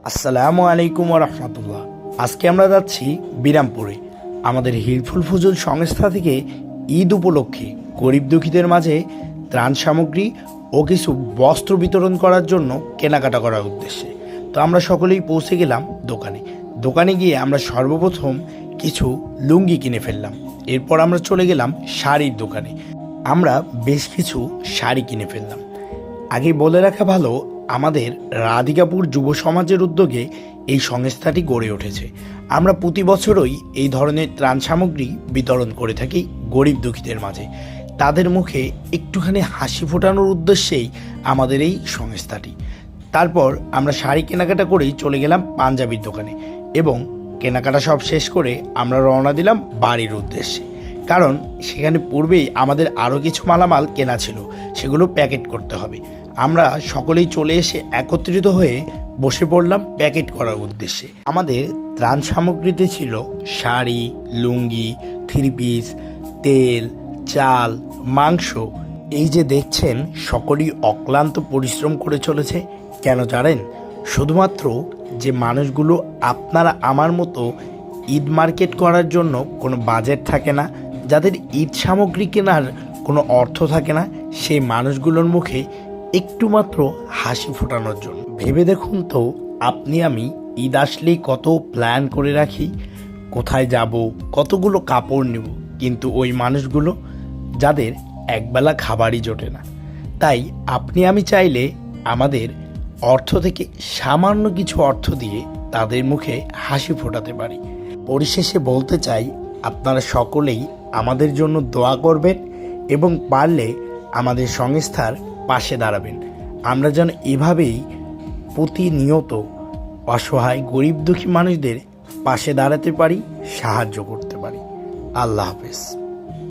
আসসালামু আলাইকুম রহমতুল্লাহ। আজকে আমরা যাচ্ছি বিরামপুরে। আমাদের হিলফুল ফুজুল সংস্থা থেকে ঈদ উপলক্ষে গরিব দুঃখীদের মাঝে ত্রাণ সামগ্রী ও কিছু বস্ত্র বিতরণ করার জন্য কেনাকাটা করার উদ্দেশ্যে তো আমরা সকলেই পৌঁছে গেলাম দোকানে গিয়ে আমরা সর্বপ্রথম কিছু লুঙ্গি কিনে ফেললাম। এরপর আমরা চলে গেলাম শাড়ির দোকানে। আমরা বেশ কিছু শাড়ি কিনে ফেললাম। আগে বলে রাখা ভালো, আমাদের রাধিকাপুর যুব সমাজের উদ্যোগে এই সংস্থাটি গড়ে উঠেছে। আমরা প্রতি বছরই এই ধরনের ত্রাণ সামগ্রী বিতরণ করে থাকি গরিব দুঃখীদের মাঝে। তাদের মুখে একটুখানি হাসি ফোটানোর উদ্দেশ্যেই আমাদের এই সংস্থাটি। তারপর আমরা শাড়ি কেনাকাটা করেই চলে গেলাম পাঞ্জাবির দোকানে এবং কেনাকাটা সব শেষ করে আমরা রওনা দিলাম বাড়ির উদ্দেশ্যে। কারণ সেখানে পূর্বেই আমাদের আরও কিছু মালামাল কেনা ছিল, সেগুলো প্যাকেট করতে হবে। আমরা সকলেই চলে এসে একত্রিত হয়ে বসে পড়লাম প্যাকেট করার উদ্দেশ্যে। আমাদের ত্রাণ সামগ্রীতে ছিল শাড়ি, লুঙ্গি, থ্রি পিস, তেল, চাল, মাংস। এই যে দেখছেন, সকলেই অক্লান্ত পরিশ্রম করে চলেছে। কেন জানেন? শুধুমাত্র যে মানুষগুলো আপনারা আমার মতো ঈদ মার্কেট করার জন্য কোনো বাজেট থাকে না, যাদের ঈদ সামগ্রী কেনার কোনো অর্থ থাকে না, সেই মানুষগুলোর মুখে একটু মাত্র হাসি ফোটানোর জন্য। ভেবে দেখুন তো, আপনি আমি ঈদ আসলেই কত প্ল্যান করে রাখি, কোথায় যাব, কতগুলো কাপড় নেব, কিন্তু ওই মানুষগুলো যাদের একবেলা খাবারই জোটে না। তাই আপনি আমি চাইলে আমাদের অর্থ থেকে সামান্য কিছু অর্থ দিয়ে তাদের মুখে হাসি ফোটাতে পারি। পরিশেষে বলতে চাই, আপনারা সকলেই আমাদের জন্য দোয়া করবেন এবং পারলে আমাদের সংস্থার পাশে দাঁড়াবেন। আমরা যেন এভাবেই প্রতিনিয়ত অসহায় গরিব দুঃখী মানুষদের পাশে দাঁড়াতে পারি, সাহায্য করতে পারি। আল্লাহ হাফেজ।